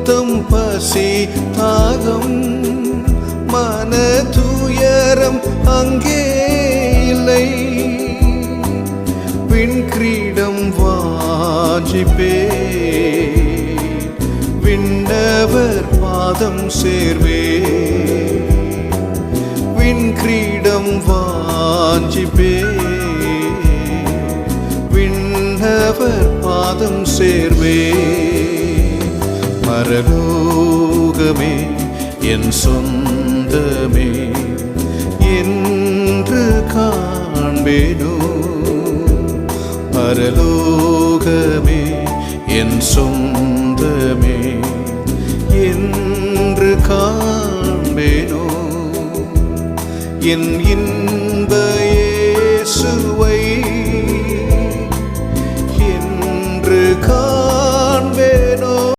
வருத்தம் பசி தாகம் மன துயரம் அங்கே இல்லை. விண் கிரீடம் வாஞ்சிப்பே விண்ணவர் பாதம் சேர்வே. விண் கிரீடம் வாஞ்சிப்பே விண்ணவர் பாதம் சேர்வே. பரலோகமே என் சொந்தமே என்று காண்பேனோ. பரலோகமே என் சொந்தமே என்று காண்பேனோ. என்